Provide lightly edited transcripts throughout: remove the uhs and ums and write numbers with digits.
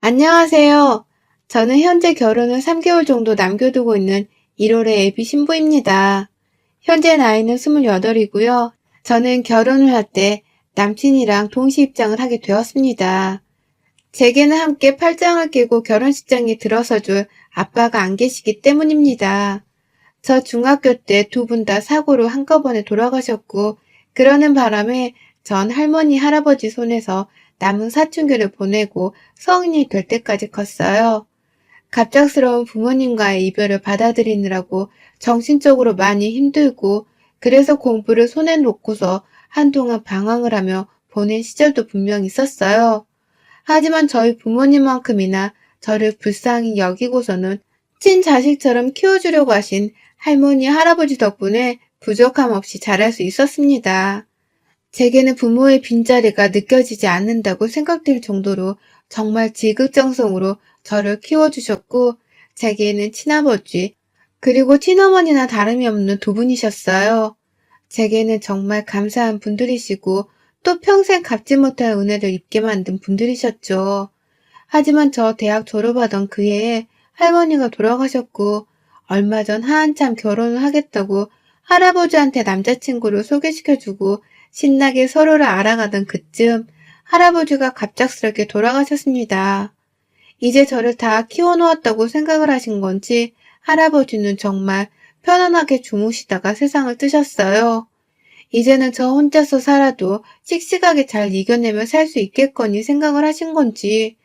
안녕하세요. 저는 현재 결혼을 3개월 정도 남겨두고 있는 1월의 예비 신부입니다. 현재 나이는 28이고요. 저는 결혼을 할 때 남친이랑 동시 입장을 하게 되었습니다. 제게는 함께 팔짱을 끼고 결혼식장에 들어서 줄 아빠가 안 계시기 때문입니다. 저 중학교 때 두 분 다 사고로 한꺼번에 돌아가셨고, 그러는 바람에 전 할머니, 할아버지 손에서 남은 사춘기를 보내고 성인이 될 때까지 컸어요. 갑작스러운 부모님과의 이별을 받아들이느라고 정신적으로 많이 힘들고, 그래서 공부를 손에 놓고서 한동안 방황을 하며 보낸 시절도 분명 있었어요. 하지만 저희 부모님만큼이나 저를 불쌍히 여기고서는 친자식처럼 키워주려고 하신 할머니, 할아버지 덕분에 부족함 없이 자랄 수 있었습니다. 제게는 부모의 빈자리가 느껴지지 않는다고 생각될 정도로 정말 지극정성으로 저를 키워주셨고, 제게는 친아버지, 그리고 친어머니나 다름이 없는 두 분이셨어요. 제게는 정말 감사한 분들이시고, 또 평생 갚지 못할 은혜를 입게 만든 분들이셨죠. 하지만 저 대학 졸업하던 그 해에 할머니가 돌아가셨고, 얼마 전 한참 결혼을 하겠다고 할아버지한테 남자친구를 소개시켜주고 신나게 서로를 알아가던 그쯤 할아버지가 갑작스럽게 돌아가셨습니다. 이제 저를 다 키워놓았다고 생각을 하신 건지 할아버지는 정말 편안하게 주무시다가 세상을 뜨셨어요. 이제는 저 혼자서 살아도 씩씩하게 잘 이겨내며 살 수 있겠거니 생각을 하신 건지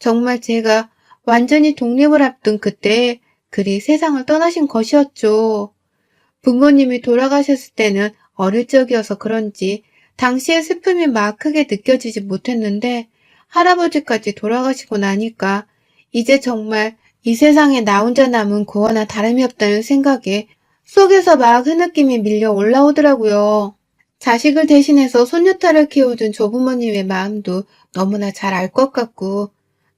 정말 제가 완전히 독립을 앞둔 그때에 그리 세상을 떠나신 것이었죠. 부모님이 돌아가셨을 때는 어릴 적이어서 그런지 당시의 슬픔이 막 크게 느껴지지 못했는데 할아버지까지 돌아가시고 나니까 이제 정말 이 세상에 나 혼자 남은 고아나 다름이 없다는 생각에 속에서 막 흐느낌이 밀려 올라오더라고요. 자식을 대신해서 손녀딸을 키워준 조부모님의 마음도 너무나 잘 알 것 같고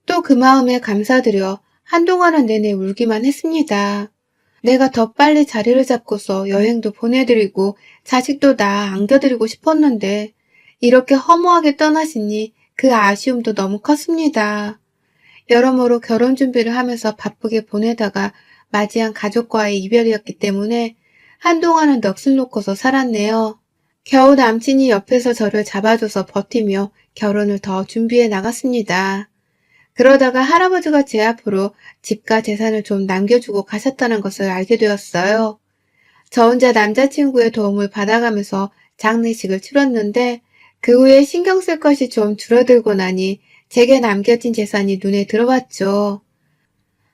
또 그 마음에 감사드려 한동안은 내내 울기만 했습니다. 내가 더 빨리 자리를 잡고서 여행도 보내드리고 자식도 나 안겨드리고 싶었는데 이렇게 허무하게 떠나시니 그 아쉬움도 너무 컸습니다. 여러모로 결혼 준비를 하면서 바쁘게 보내다가 맞이한 가족과의 이별이었기 때문에 한동안은 넋을 놓고서 살았네요. 겨우 남친이 옆에서 저를 잡아줘서 버티며 결혼을 더 준비해 나갔습니다. 그러다가 할아버지가 제 앞으로 집과 재산을 좀 남겨주고 가셨다는 것을 알게 되었어요. 저 혼자 남자친구의 도움을 받아가면서 장례식을 치렀는데 그 후에 신경 쓸 것이 좀 줄어들고 나니 제게 남겨진 재산이 눈에 들어왔죠.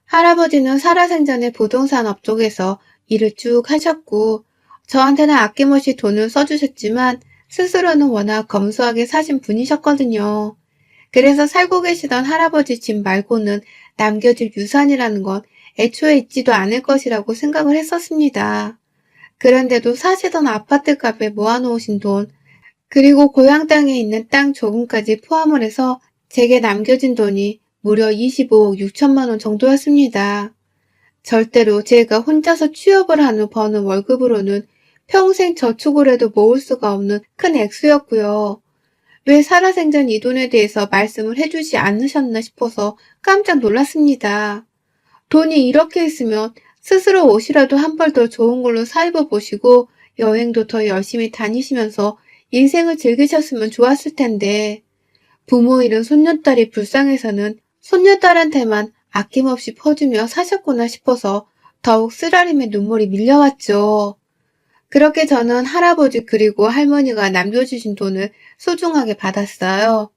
할아버지는 살아생전에 부동산 업쪽에서 일을 쭉 하셨고 저한테는 아낌없이 돈을 써주셨지만 스스로는 워낙 검소하게 사신 분이셨거든요. 그래서 살고 계시던 할아버지 집 말고는 남겨질 유산이라는 건 애초에 있지도 않을 것이라고 생각을 했었습니다. 그런데도 사시던 아파트 값에 모아놓으신 돈, 그리고 고향 땅에 있는 땅 조금까지 포함을 해서 제게 남겨진 돈이 무려 25억 6천만 원 정도였습니다. 절대로 제가 혼자서 취업을 한 후 버는 월급으로는 평생 저축을 해도 모을 수가 없는 큰 액수였고요. 왜 살아생전 이 돈에 대해서 말씀을 해주지 않으셨나 싶어서 깜짝 놀랐습니다. 돈이 이렇게 있으면 스스로 옷이라도 한 벌 더 좋은 걸로 사 입어보시고 여행도 더 열심히 다니시면서 인생을 즐기셨으면 좋았을 텐데 부모 잃은 손녀딸이 불쌍해서는 손녀딸한테만 아낌없이 퍼주며 사셨구나 싶어서 더욱 쓰라림의 눈물이 밀려왔죠. 그렇게 저는 할아버지 그리고 할머니가 남겨주신 돈을 소중하게 받았어요.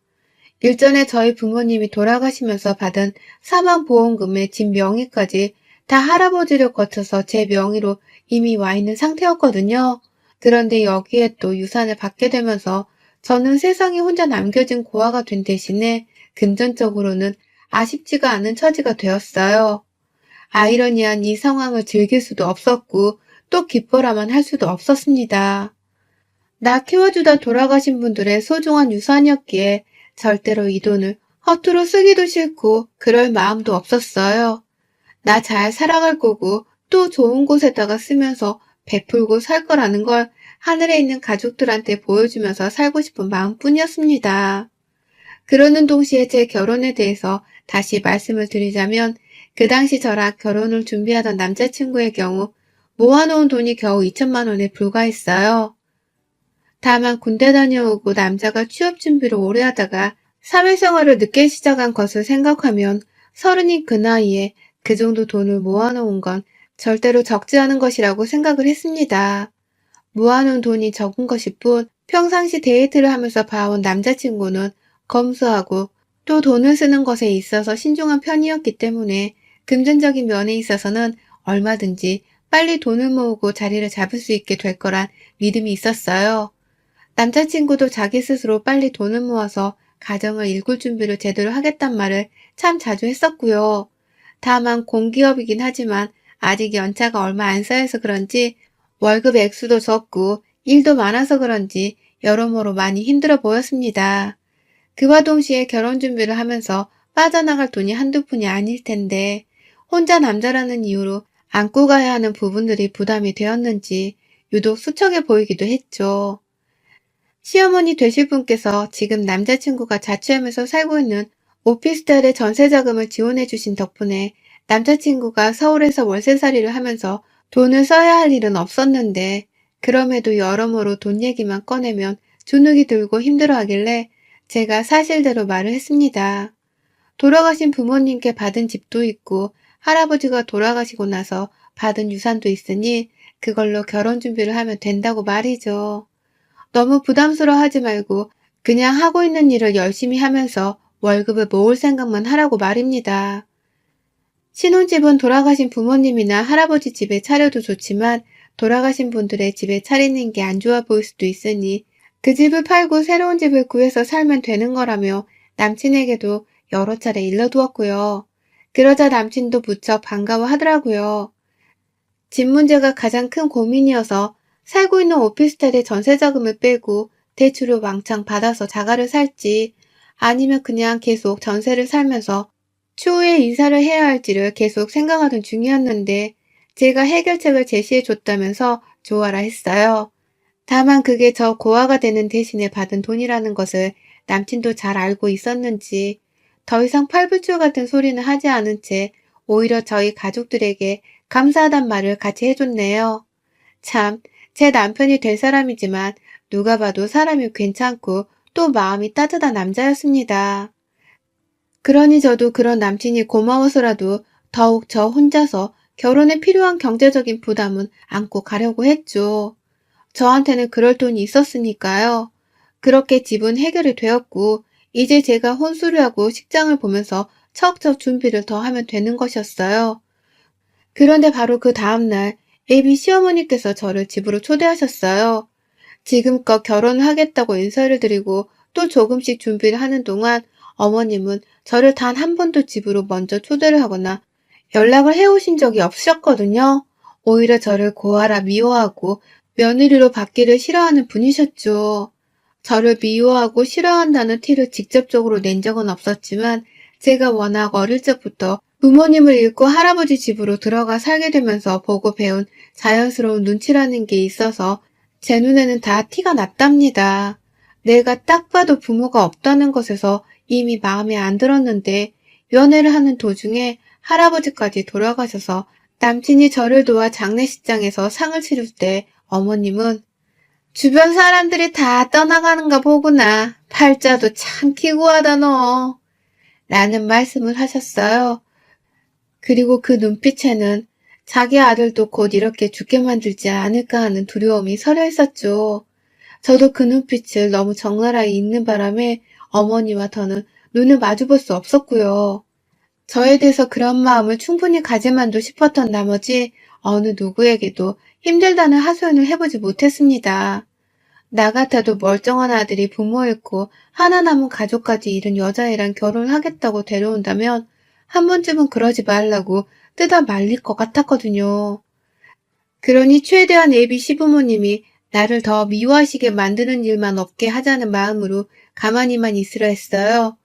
일전에 저희 부모님이 돌아가시면서 받은 사망보험금의 집 명의까지 다 할아버지를 거쳐서 제 명의로 이미 와 있는 상태였거든요. 그런데 여기에 또 유산을 받게 되면서 저는 세상에 혼자 남겨진 고아가 된 대신에 금전적으로는 아쉽지가 않은 처지가 되었어요. 아이러니한 이 상황을 즐길 수도 없었고 또 기뻐라만 할 수도 없었습니다. 나 키워주다 돌아가신 분들의 소중한 유산이었기에 절대로 이 돈을 허투루 쓰기도 싫고 그럴 마음도 없었어요. 나 잘 살아갈 거고 또 좋은 곳에다가 쓰면서 베풀고 살 거라는 걸 하늘에 있는 가족들한테 보여주면서 살고 싶은 마음뿐이었습니다. 그러는 동시에 제 결혼에 대해서 다시 말씀을 드리자면 그 당시 저랑 결혼을 준비하던 남자친구의 경우 모아놓은 돈이 겨우 2천만 원에 불과했어요. 다만 군대 다녀오고 남자가 취업 준비를 오래 하다가 사회생활을 늦게 시작한 것을 생각하면 서른인 그 나이에 그 정도 돈을 모아놓은 건 절대로 적지 않은 것이라고 생각을 했습니다. 모아놓은 돈이 적은 것일 뿐 평상시 데이트를 하면서 봐온 남자친구는 검소하고 또 돈을 쓰는 것에 있어서 신중한 편이었기 때문에 금전적인 면에 있어서는 얼마든지 빨리 돈을 모으고 자리를 잡을 수 있게 될 거란 믿음이 있었어요. 남자친구도 자기 스스로 빨리 돈을 모아서 가정을 일굴 준비를 제대로 하겠단 말을 참 자주 했었고요. 다만 공기업이긴 하지만 아직 연차가 얼마 안 쌓여서 그런지 월급 액수도 적고 일도 많아서 그런지 여러모로 많이 힘들어 보였습니다. 그와 동시에 결혼 준비를 하면서 빠져나갈 돈이 한두 푼이 아닐 텐데 혼자 남자라는 이유로 안고 가야 하는 부분들이 부담이 되었는지 유독 수척해 보이기도 했죠. 시어머니 되실 분께서 지금 남자친구가 자취하면서 살고 있는 오피스텔의 전세 자금을 지원해 주신 덕분에 남자친구가 서울에서 월세살이를 하면서 돈을 써야 할 일은 없었는데 그럼에도 여러모로 돈 얘기만 꺼내면 주눅이 들고 힘들어하길래 제가 사실대로 말을 했습니다. 돌아가신 부모님께 받은 집도 있고 할아버지가 돌아가시고 나서 받은 유산도 있으니 그걸로 결혼 준비를 하면 된다고 말이죠. 너무 부담스러워하지 말고 그냥 하고 있는 일을 열심히 하면서 월급을 모을 생각만 하라고 말입니다. 신혼집은 돌아가신 부모님이나 할아버지 집에 차려도 좋지만 돌아가신 분들의 집에 차리는 게 안 좋아 보일 수도 있으니 그 집을 팔고 새로운 집을 구해서 살면 되는 거라며 남친에게도 여러 차례 일러두었고요. 그러자 남친도 무척 반가워하더라고요. 집 문제가 가장 큰 고민이어서 살고 있는 오피스텔의 전세 자금을 빼고 대출을 왕창 받아서 자가를 살지 아니면 그냥 계속 전세를 살면서 추후에 이사를 해야 할지를 계속 생각하던 중이었는데 제가 해결책을 제시해 줬다면서 좋아라 했어요. 다만 그게 저 고아가 되는 대신에 받은 돈이라는 것을 남친도 잘 알고 있었는지 더 이상 팔불출 같은 소리는 하지 않은 채 오히려 저희 가족들에게 감사하단 말을 같이 해줬네요. 참, 제 남편이 될 사람이지만 누가 봐도 사람이 괜찮고 또 마음이 따뜻한 남자였습니다. 그러니 저도 그런 남친이 고마워서라도 더욱 저 혼자서 결혼에 필요한 경제적인 부담은 안고 가려고 했죠. 저한테는 그럴 돈이 있었으니까요. 그렇게 집은 해결이 되었고 이제 제가 혼수를 하고 식장을 보면서 척척 준비를 더 하면 되는 것이었어요. 그런데 바로 그 다음날 애비 시어머니께서 저를 집으로 초대하셨어요. 지금껏 결혼을 하겠다고 인사를 드리고 또 조금씩 준비를 하는 동안 어머님은 저를 단 한 번도 집으로 먼저 초대를 하거나 연락을 해오신 적이 없으셨거든요. 오히려 저를 고아라 미워하고 며느리로 받기를 싫어하는 분이셨죠. 저를 미워하고 싫어한다는 티를 직접적으로 낸 적은 없었지만 제가 워낙 어릴 적부터 부모님을 잃고 할아버지 집으로 들어가 살게 되면서 보고 배운 자연스러운 눈치라는 게 있어서 제 눈에는 다 티가 났답니다. 내가 딱 봐도 부모가 없다는 것에서 이미 마음에 안 들었는데 연애를 하는 도중에 할아버지까지 돌아가셔서 남친이 저를 도와 장례식장에서 상을 치를 때 어머님은 주변 사람들이 다 떠나가는가 보구나. 팔자도 참 기구하다 너. 라는 말씀을 하셨어요. 그리고 그 눈빛에는 자기 아들도 곧 이렇게 죽게 만들지 않을까 하는 두려움이 서려 있었죠. 저도 그 눈빛을 너무 적나라히 잊는 바람에 어머니와 저는 눈을 마주볼 수 없었고요. 저에 대해서 그런 마음을 충분히 가질만도 싶었던 나머지 어느 누구에게도 힘들다는 하소연을 해보지 못했습니다. 나 같아도 멀쩡한 아들이 부모 잃고 하나 남은 가족까지 잃은 여자애랑 결혼을 하겠다고 데려온다면 한 번쯤은 그러지 말라고 뜯어 말릴 것 같았거든요. 그러니 최대한 애비 시부모님이 나를 더 미워하시게 만드는 일만 없게 하자는 마음으로 가만히만 있으려 했어요.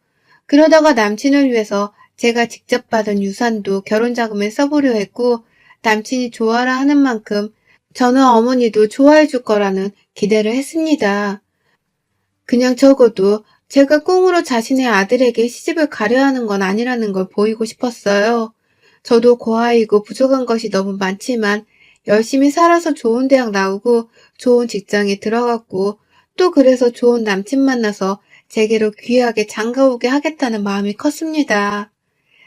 그러다가 남친을 위해서 제가 직접 받은 유산도 결혼자금에 써보려 했고 남친이 좋아라 하는 만큼 저는 어머니도 좋아해 줄 거라는 기대를 했습니다. 그냥 적어도 제가 꽁으로 자신의 아들에게 시집을 가려 하는 건 아니라는 걸 보이고 싶었어요. 저도 고아이고 부족한 것이 너무 많지만 열심히 살아서 좋은 대학 나오고 좋은 직장에 들어갔고 또 그래서 좋은 남친 만나서 제게로 귀하게 장가오게 하겠다는 마음이 컸습니다.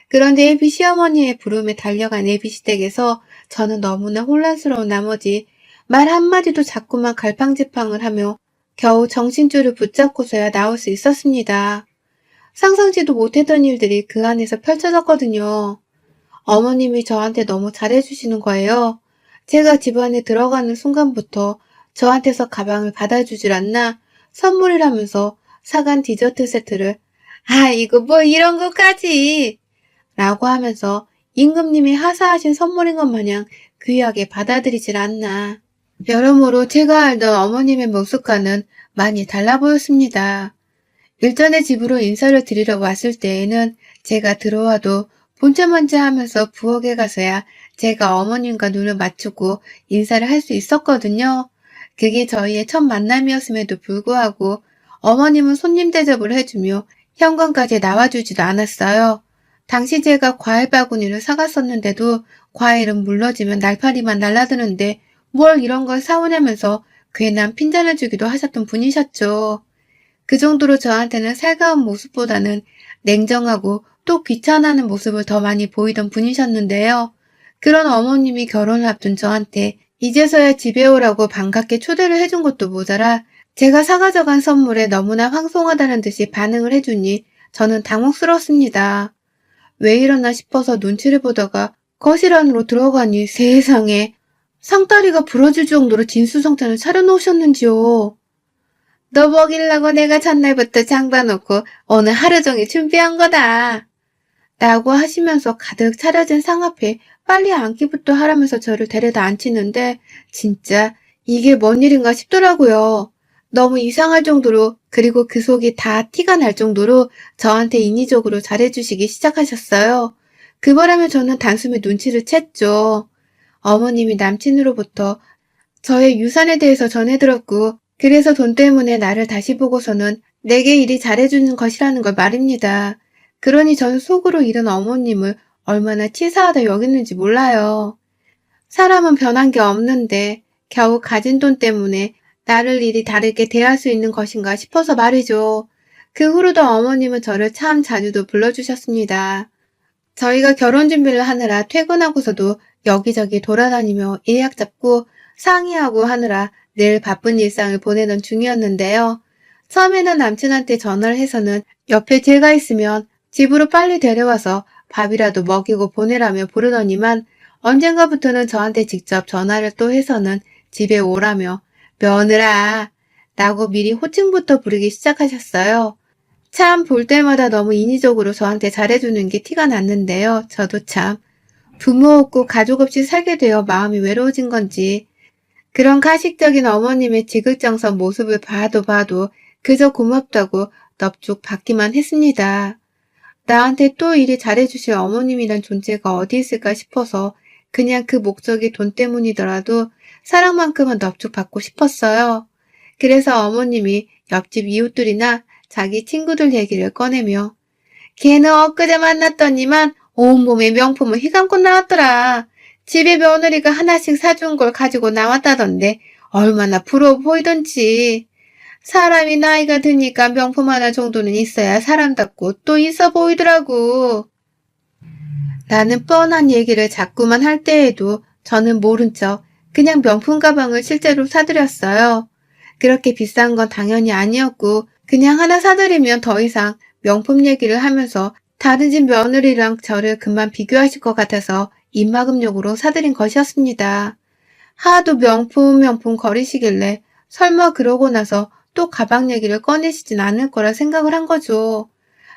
그런데 예비 시어머니의 부름에 달려간 예비시댁에서 저는 너무나 혼란스러운 나머지 말 한마디도 자꾸만 갈팡질팡을 하며 겨우 정신줄을 붙잡고서야 나올 수 있었습니다. 상상지도 못했던 일들이 그 안에서 펼쳐졌거든요. 어머님이 저한테 너무 잘해주시는 거예요. 제가 집안에 들어가는 순간부터 저한테서 가방을 받아주질 않나 선물이라면서 사간 디저트 세트를 이거 뭐 이런 것까지 라고 하면서 임금님이 하사하신 선물인 것 마냥 귀하게 받아들이질 않나. 여러모로 제가 알던 어머님의 모습과는 많이 달라 보였습니다. 일전에 집으로 인사를 드리러 왔을 때에는 제가 들어와도 본체먼지 하면서 부엌에 가서야 제가 어머님과 눈을 맞추고 인사를 할 수 있었거든요. 그게 저희의 첫 만남이었음에도 불구하고 어머님은 손님 대접을 해주며 현관까지 나와주지도 않았어요. 당시 제가 과일 바구니를 사갔었는데도 과일은 물러지면 날파리만 날라드는데 뭘 이런 걸 사오냐면서 괜한 핀잔을 주기도 하셨던 분이셨죠. 그 정도로 저한테는 살가운 모습보다는 냉정하고 또 귀찮아하는 모습을 더 많이 보이던 분이셨는데요. 그런 어머님이 결혼을 앞둔 저한테 이제서야 집에 오라고 반갑게 초대를 해준 것도 모자라 제가 사가져간 선물에 너무나 황송하다는 듯이 반응을 해주니 저는 당혹스러웠습니다. 왜 이러나 싶어서 눈치를 보다가 거실 안으로 들어가니 세상에 상다리가 부러질 정도로 진수성찬을 차려놓으셨는지요. 너 먹이려고 내가 전날부터 장 봐놓고 오늘 하루 종일 준비한 거다. 라고 하시면서 가득 차려진 상 앞에 빨리 앉기부터 하라면서 저를 데려다 앉히는데 진짜 이게 뭔 일인가 싶더라고요. 너무 이상할 정도로 그리고 그 속이 다 티가 날 정도로 저한테 인위적으로 잘해주시기 시작하셨어요. 그 바람에 저는 단숨에 눈치를 챘죠. 어머님이 남친으로부터 저의 유산에 대해서 전해들었고 그래서 돈 때문에 나를 다시 보고서는 내게 일이 잘해주는 것이라는 걸 말입니다. 그러니 전 속으로 이런 어머님을 얼마나 치사하다 여겼는지 몰라요. 사람은 변한 게 없는데 겨우 가진 돈 때문에 나를 일이 다르게 대할 수 있는 것인가 싶어서 말이죠. 그 후로도 어머님은 저를 참 자주도 불러주셨습니다. 저희가 결혼 준비를 하느라 퇴근하고서도 여기저기 돌아다니며 예약 잡고 상의하고 하느라 늘 바쁜 일상을 보내던 중이었는데요. 처음에는 남친한테 전화를 해서는 옆에 제가 있으면 집으로 빨리 데려와서 밥이라도 먹이고 보내라며 부르더니만 언젠가부터는 저한테 직접 전화를 또 해서는 집에 오라며 며느라 라고 미리 호칭부터 부르기 시작하셨어요. 참 볼 때마다 너무 인위적으로 저한테 잘해주는 게 티가 났는데요. 저도 참 부모 없고 가족 없이 살게 되어 마음이 외로워진 건지 그런 가식적인 어머님의 지극정성 모습을 봐도 그저 고맙다고 넙죽 받기만 했습니다. 나한테 또 이리 잘해주실 어머님이란 존재가 어디 있을까 싶어서 그냥 그 목적이 돈 때문이더라도 사랑만큼은 넙죽 받고 싶었어요. 그래서 어머님이 옆집 이웃들이나 자기 친구들 얘기를 꺼내며 걔는 엊그제 만났더니만 온몸에 명품을 휘감고 나왔더라. 집에 며느리가 하나씩 사준 걸 가지고 나왔다던데 얼마나 부러워 보이던지. 사람이 나이가 드니까 명품 하나 정도는 있어야 사람답고 또 있어 보이더라고. 라는 뻔한 얘기를 자꾸만 할 때에도 저는 모른 척 그냥 명품 가방을 실제로 사드렸어요. 그렇게 비싼 건 당연히 아니었고 그냥 하나 사드리면 더 이상 명품 얘기를 하면서 다른 집 며느리랑 저를 그만 비교하실 것 같아서 입막음용으로 사드린 것이었습니다. 하도 명품 거리시길래 설마 그러고 나서 또 가방 얘기를 꺼내시진 않을 거라 생각을 한 거죠.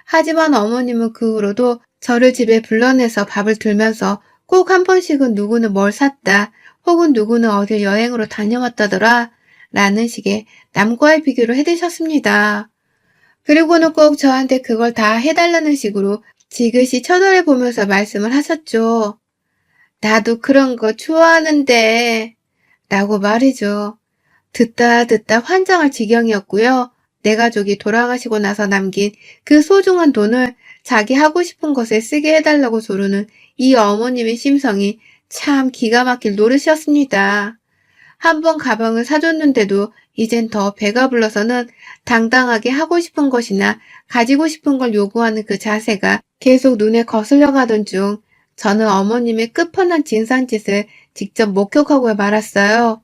하지만 어머님은 그 후로도 저를 집에 불러내서 밥을 들면서 꼭 한 번씩은 누구는 뭘 샀다 혹은 누구는 어딜 여행으로 다녀왔다더라 라는 식의 남과의 비교를 해대셨습니다. 그리고는 꼭 저한테 그걸 다 해달라는 식으로 지그시 쳐다보면서 말씀을 하셨죠. 나도 그런 거 좋아하는데 라고 말이죠. 듣다 환장할 지경이었고요. 내 가족이 돌아가시고 나서 남긴 그 소중한 돈을 자기 하고 싶은 것에 쓰게 해달라고 조르는 이 어머님의 심성이 참 기가 막힐 노릇이었습니다. 한 번 가방을 사줬는데도 이젠 더 배가 불러서는 당당하게 하고 싶은 것이나 가지고 싶은 걸 요구하는 그 자세가 계속 눈에 거슬려 가던 중 저는 어머님의 끝판왕 진상짓을 직접 목격하고 말았어요.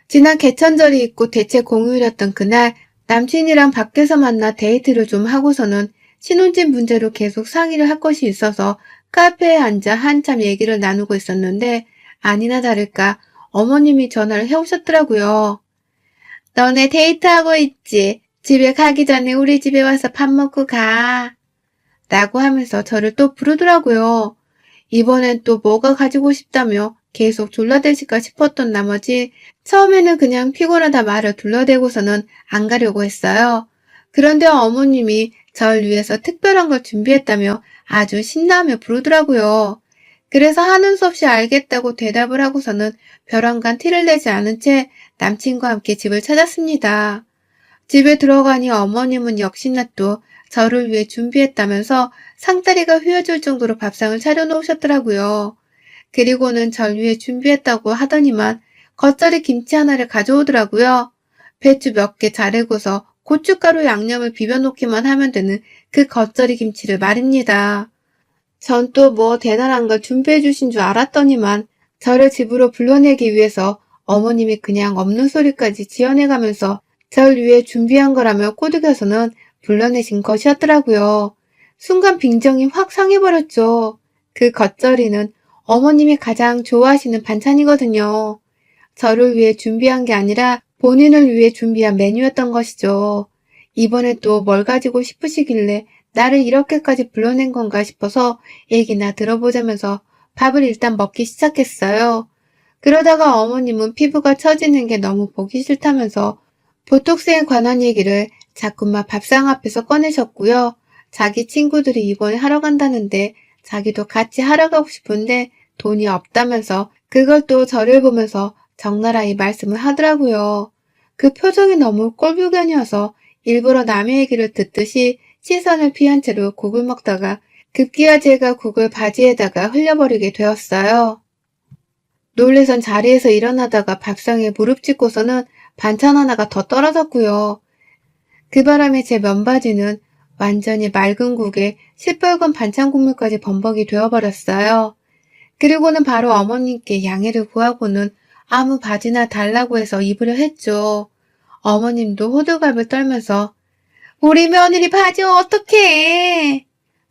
지난 개천절이 있고 대체 공휴일이었던 그날 남친이랑 밖에서 만나 데이트를 좀 하고서는 신혼집 문제로 계속 상의를 할 것이 있어서 카페에 앉아 한참 얘기를 나누고 있었는데 아니나 다를까 어머님이 전화를 해오셨더라고요. 너네 데이트하고 있지? 집에 가기 전에 우리 집에 와서 밥 먹고 가. 라고 하면서 저를 또 부르더라고요. 이번엔 또 뭐가 가지고 싶다며 계속 졸라대실까 싶었던 나머지 처음에는 그냥 피곤하다 말을 둘러대고서는 안 가려고 했어요. 그런데 어머님이 절 위해서 특별한 걸 준비했다며 아주 신나며 부르더라고요. 그래서 하는 수 없이 알겠다고 대답을 하고서는 벼랑간 티를 내지 않은 채 남친과 함께 집을 찾았습니다. 집에 들어가니 어머님은 역시나 또 저를 위해 준비했다면서 상다리가 휘어질 정도로 밥상을 차려놓으셨더라고요. 그리고는 절 위해 준비했다고 하더니만 겉절이 김치 하나를 가져오더라고요. 배추 몇 개 자르고서 고춧가루 양념을 비벼놓기만 하면 되는 그 겉절이 김치를 말입니다. 전 또 뭐 대단한 걸 준비해 주신 줄 알았더니만 저를 집으로 불러내기 위해서 어머님이 그냥 없는 소리까지 지어내가면서 절 위해 준비한 거라며 꼬드겨서는 불러내신 것이었더라고요. 순간 빈정이 확 상해버렸죠. 그 겉절이는 어머님이 가장 좋아하시는 반찬이거든요. 저를 위해 준비한 게 아니라 본인을 위해 준비한 메뉴였던 것이죠. 이번에 또 뭘 가지고 싶으시길래 나를 이렇게까지 불러낸 건가 싶어서 얘기나 들어보자면서 밥을 일단 먹기 시작했어요. 그러다가 어머님은 피부가 처지는 게 너무 보기 싫다면서 보톡스에 관한 얘기를 자꾸만 밥상 앞에서 꺼내셨고요. 자기 친구들이 이번에 하러 간다는데 자기도 같이 하러 가고 싶은데 돈이 없다면서 그걸 또 저를 보면서 적나라히 말씀을 하더라고요. 그 표정이 너무 꼴불견이어서 일부러 남의 얘기를 듣듯이 시선을 피한 채로 국을 먹다가 급기야 제가 국을 바지에다가 흘려버리게 되었어요. 놀래선 자리에서 일어나다가 밥상에 무릎 꿇고서는 반찬 하나가 더 떨어졌고요. 그 바람에 제 면바지는 완전히 맑은 국에 시뻘건 반찬 국물까지 범벅이 되어버렸어요. 그리고는 바로 어머님께 양해를 구하고는 아무 바지나 달라고 해서 입으려 했죠. 어머님도 호들갑을 떨면서 우리 며느리 바지 어떡해!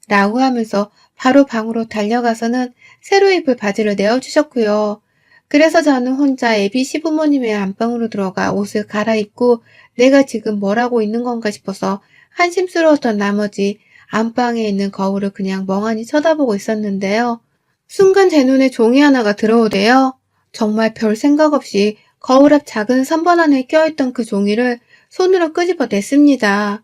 라고 하면서 바로 방으로 달려가서는 새로 입을 바지를 내어주셨고요. 그래서 저는 혼자 애비 시부모님의 안방으로 들어가 옷을 갈아입고 내가 지금 뭘 하고 있는 건가 싶어서 한심스러웠던 나머지 안방에 있는 거울을 그냥 멍하니 쳐다보고 있었는데요. 순간 제 눈에 종이 하나가 들어오대요. 정말 별 생각 없이 거울 앞 작은 선반 안에 껴있던 그 종이를 손으로 끄집어 냈습니다.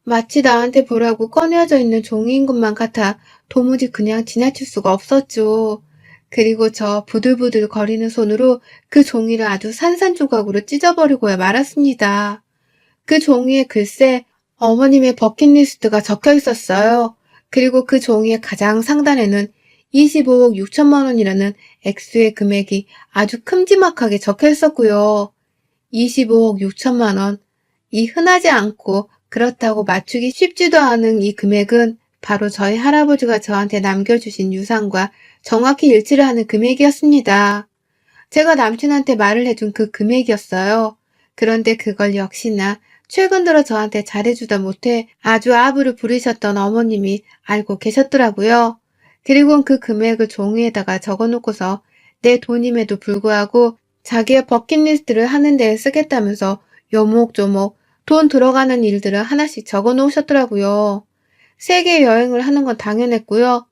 마치 나한테 보라고 꺼내어져 있는 종이인 것만 같아 도무지 그냥 지나칠 수가 없었죠. 그리고 저 부들부들 거리는 손으로 그 종이를 아주 산산조각으로 찢어버리고야 말았습니다. 그 종이에 글쎄 어머님의 버킷리스트가 적혀 있었어요. 그리고 그 종이의 가장 상단에는 25억 6천만 원이라는 액수의 금액이 아주 큼지막하게 적혀 있었고요. 25억 6천만 원. 이 흔하지 않고 그렇다고 맞추기 쉽지도 않은 이 금액은 바로 저희 할아버지가 저한테 남겨주신 유산과 정확히 일치를 하는 금액이었습니다. 제가 남친한테 말을 해준 그 금액이었어요. 그런데 그걸 역시나 최근 들어 저한테 잘해주다 못해 아주 아부를 부리셨던 어머님이 알고 계셨더라고요. 그리고 그 금액을 종이에다가 적어놓고서 내 돈임에도 불구하고 자기의 버킷리스트를 하는 데에 쓰겠다면서 요목조목 돈 들어가는 일들을 하나씩 적어 놓으셨더라고요. 세계 여행을 하는 건 당연했고요.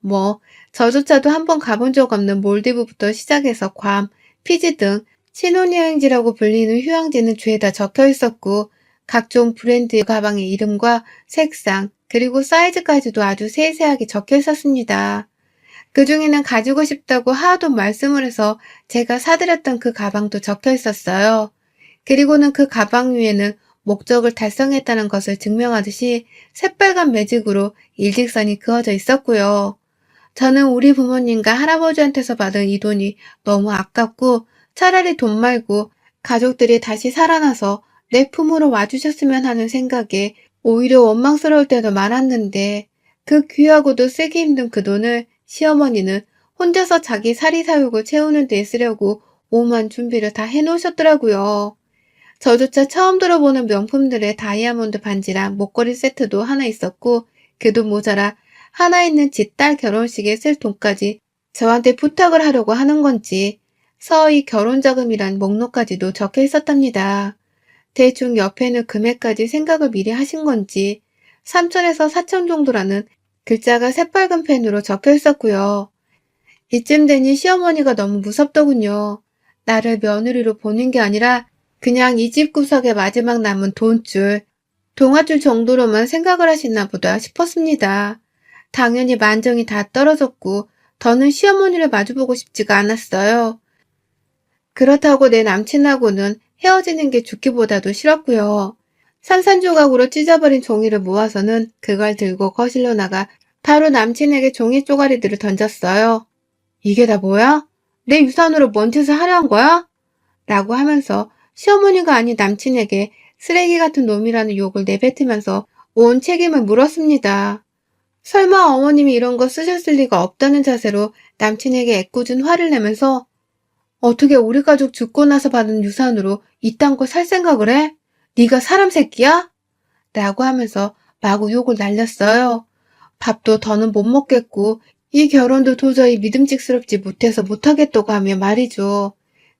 저조차도 한번 가본 적 없는 몰디브부터 시작해서 괌, 피지 등 신혼여행지라고 불리는 휴양지는 죄다 적혀 있었고 각종 브랜드 가방의 이름과 색상 그리고 사이즈까지도 아주 세세하게 적혀 있었습니다. 그 중에는 가지고 싶다고 하도 말씀을 해서 제가 사드렸던 그 가방도 적혀 있었어요. 그리고는 그 가방 위에는 목적을 달성했다는 것을 증명하듯이 새빨간 매직으로 일직선이 그어져 있었고요. 저는 우리 부모님과 할아버지한테서 받은 이 돈이 너무 아깝고 차라리 돈 말고 가족들이 다시 살아나서 내 품으로 와주셨으면 하는 생각에 오히려 원망스러울 때도 많았는데 그 귀하고도 쓰기 힘든 그 돈을 시어머니는 혼자서 자기 사리사욕을 채우는 데 쓰려고 오만 준비를 다 해놓으셨더라고요. 저조차 처음 들어보는 명품들의 다이아몬드 반지랑 목걸이 세트도 하나 있었고 그 돈 모자라 하나 있는 지 딸 결혼식에 쓸 돈까지 저한테 부탁을 하려고 하는 건지 서희 결혼자금이란 목록까지도 적혀 있었답니다. 대충 옆에는 금액까지 생각을 미리 하신 건지 3천에서 4천 정도라는 글자가 새빨간 펜으로 적혀 있었고요. 이쯤 되니 시어머니가 너무 무섭더군요. 나를 며느리로 보는 게 아니라 그냥 이 집 구석에 마지막 남은 돈줄, 동아줄 정도로만 생각을 하시나 보다 싶었습니다. 당연히 만정이 다 떨어졌고 더는 시어머니를 마주보고 싶지가 않았어요. 그렇다고 내 남친하고는 헤어지는 게 죽기보다도 싫었고요. 산산조각으로 찢어버린 종이를 모아서는 그걸 들고 거실로 나가 바로 남친에게 종이 쪼가리들을 던졌어요. 이게 다 뭐야? 내 유산으로 뭔 짓을 하려는 거야? 라고 하면서 시어머니가 아닌 남친에게 쓰레기 같은 놈이라는 욕을 내뱉으면서 온 책임을 물었습니다. 설마 어머님이 이런 거 쓰셨을 리가 없다는 자세로 남친에게 애꿎은 화를 내면서 어떻게 우리 가족 죽고 나서 받은 유산으로 이딴 거 살 생각을 해? 네가 사람 새끼야? 라고 하면서 마구 욕을 날렸어요. 밥도 더는 못 먹겠고 이 결혼도 도저히 믿음직스럽지 못해서 못하겠다고 하며 말이죠.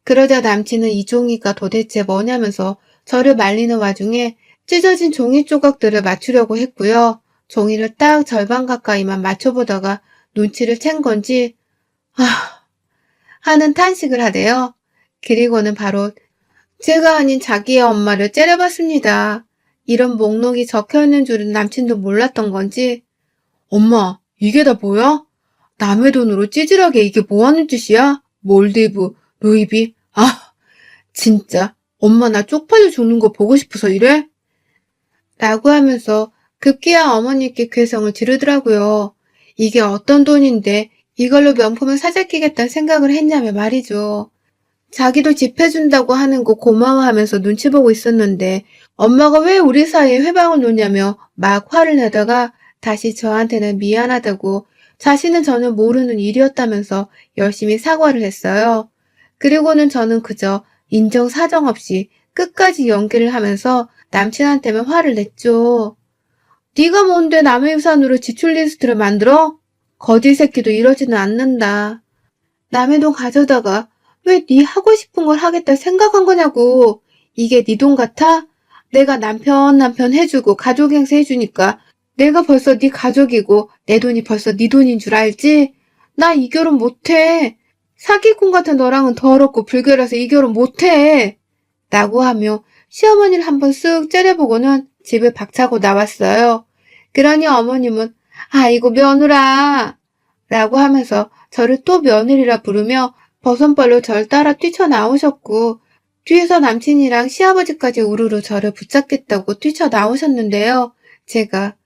그러자 남친은 이 종이가 도대체 뭐냐면서 저를 말리는 와중에 찢어진 종이 조각들을 맞추려고 했고요. 종이를 딱 절반 가까이만 맞춰보다가 눈치를 챈 건지 하는 탄식을 하대요. 그리고는 바로 제가 아닌 자기의 엄마를 째려봤습니다. 이런 목록이 적혀있는 줄은 남친도 몰랐던 건지 엄마, 이게 다 뭐야? 남의 돈으로 찌질하게 이게 뭐하는 짓이야? 몰디브, 루이비, 진짜 엄마 나 쪽팔려 죽는 거 보고 싶어서 이래? 라고 하면서 급기야 어머니께 괴성을 지르더라고요. 이게 어떤 돈인데 이걸로 명품을 사재끼겠다는 생각을 했냐며 말이죠. 자기도 집 해준다고 하는 거 고마워하면서 눈치 보고 있었는데 엄마가 왜 우리 사이에 회방을 놓냐며 막 화를 내다가 다시 저한테는 미안하다고 자신은 전혀 모르는 일이었다면서 열심히 사과를 했어요. 그리고는 저는 그저 인정사정 없이 끝까지 연기를 하면서 남친한테만 화를 냈죠. 네가 뭔데 남의 유산으로 지출 리스트를 만들어? 거지 새끼도 이러지는 않는다. 남의 돈 가져다가 왜 네 하고 싶은 걸 하겠다 생각한 거냐고. 이게 네 돈 같아? 내가 남편 해주고 가족 행세 해주니까 내가 벌써 네 가족이고 내 돈이 벌써 네 돈인 줄 알지? 나 이 결혼 못해. 사기꾼 같은 너랑은 더럽고 불결해서 이 결혼 못해. 라고 하며 시어머니를 한번 쓱 째려보고는 집을 박차고 나왔어요. 그러니 어머님은 아이고 며느라 라고 하면서 저를 또 며느리라 부르며 버선발로 절 따라 뛰쳐나오셨고 뒤에서 남친이랑 시아버지까지 우르르 저를 붙잡겠다고 뛰쳐나오셨는데요. 제가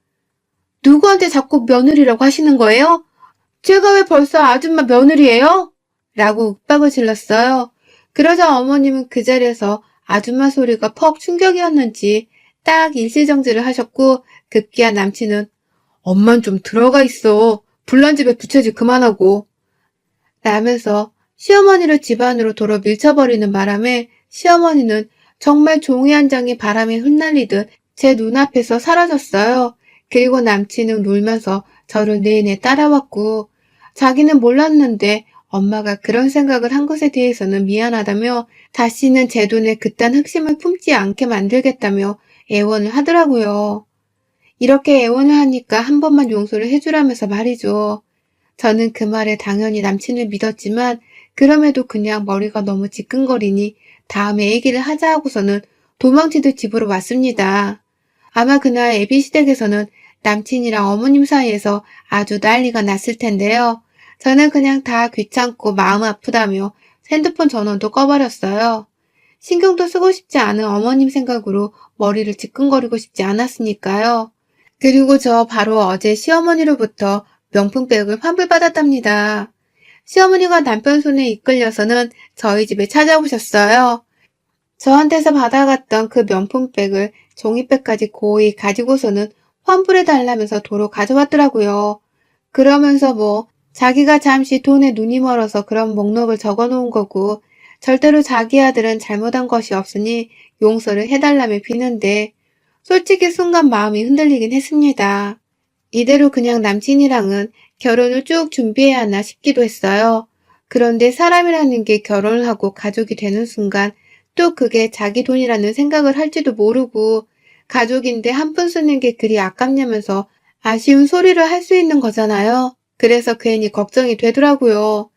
누구한테 자꾸 며느리라고 하시는 거예요? 제가 왜 벌써 아줌마 며느리예요? 라고 윽박을 질렀어요. 그러자 어머님은 그 자리에서 아줌마 소리가 퍽 충격이었는지 딱 일시정지를 하셨고 급기야 남친은 엄만 좀 들어가 있어. 불난 집에 부채질 그만하고 라면서 시어머니를 집 안으로 도로 밀쳐버리는 바람에 시어머니는 정말 종이 한 장이 바람에 흩날리듯 제 눈앞에서 사라졌어요. 그리고 남친은 울면서 저를 내내 따라왔고 자기는 몰랐는데 엄마가 그런 생각을 한 것에 대해서는 미안하다며 다시는 제 돈에 그딴 흑심을 품지 않게 만들겠다며 애원을 하더라고요. 이렇게 애원을 하니까 한 번만 용서를 해주라면서 말이죠. 저는 그 말에 당연히 남친을 믿었지만 그럼에도 그냥 머리가 너무 지끈거리니 다음에 얘기를 하자 하고서는 도망치듯 집으로 왔습니다. 아마 그날 애비시댁에서는 남친이랑 어머님 사이에서 아주 난리가 났을 텐데요. 저는 그냥 다 귀찮고 마음 아프다며 핸드폰 전원도 꺼버렸어요. 신경도 쓰고 싶지 않은 어머님 생각으로 머리를 지끈거리고 싶지 않았으니까요. 그리고 저 바로 어제 시어머니로부터 명품백을 환불받았답니다. 시어머니가 남편 손에 이끌려서는 저희 집에 찾아오셨어요. 저한테서 받아갔던 그 명품백을 종이백까지 고이 가지고서는 환불해달라면서 도로 가져왔더라고요. 그러면서 자기가 잠시 돈에 눈이 멀어서 그런 목록을 적어놓은 거고 절대로 자기 아들은 잘못한 것이 없으니 용서를 해달라며 비는데 솔직히 순간 마음이 흔들리긴 했습니다. 이대로 그냥 남친이랑은 결혼을 쭉 준비해야 하나 싶기도 했어요. 그런데 사람이라는 게 결혼을 하고 가족이 되는 순간 또 그게 자기 돈이라는 생각을 할지도 모르고 가족인데 한 푼 쓰는 게 그리 아깝냐면서 아쉬운 소리를 할 수 있는 거잖아요. 그래서 괜히 걱정이 되더라고요.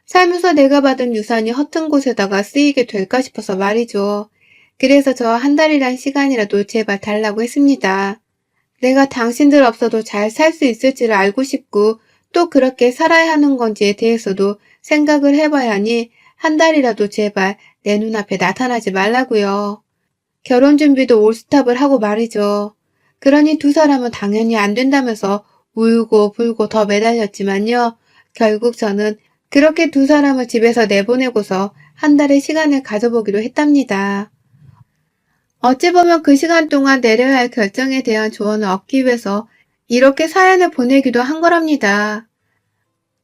살면서 내가 받은 유산이 허튼 곳에다가 쓰이게 될까 싶어서 말이죠. 그래서 저 한 달이란 시간이라도 제발 달라고 했습니다. 내가 당신들 없어도 잘 살 수 있을지를 알고 싶고 또 그렇게 살아야 하는 건지에 대해서도 생각을 해봐야 하니 한 달이라도 제발 내 눈앞에 나타나지 말라고요. 결혼 준비도 올스탑을 하고 말이죠. 그러니 두 사람은 당연히 안 된다면서 울고 불고 더 매달렸지만요. 결국 저는 그렇게 두 사람을 집에서 내보내고서 한 달의 시간을 가져보기로 했답니다. 어찌 보면 그 시간 동안 내려야 할 결정에 대한 조언을 얻기 위해서 이렇게 사연을 보내기도 한 거랍니다.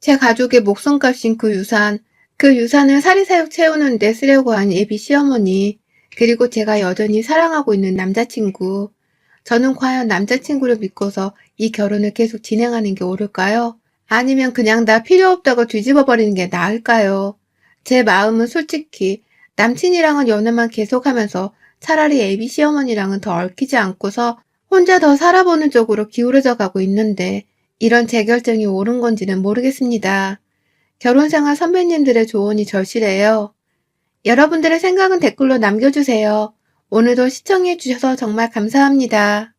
제 가족의 목숨값인 그 유산을 사리사욕 채우는 데 쓰려고 한 예비 시어머니, 그리고 제가 여전히 사랑하고 있는 남자친구. 저는 과연 남자친구를 믿고서 이 결혼을 계속 진행하는 게 옳을까요? 아니면 그냥 다 필요 없다고 뒤집어 버리는 게 나을까요? 제 마음은 솔직히 남친이랑은 연애만 계속하면서 차라리 예비 시어머니랑은 더 얽히지 않고서 혼자 더 살아보는 쪽으로 기울어져 가고 있는데 이런 제 결정이 옳은 건지는 모르겠습니다. 결혼생활 선배님들의 조언이 절실해요. 여러분들의 생각은 댓글로 남겨주세요. 오늘도 시청해주셔서 정말 감사합니다.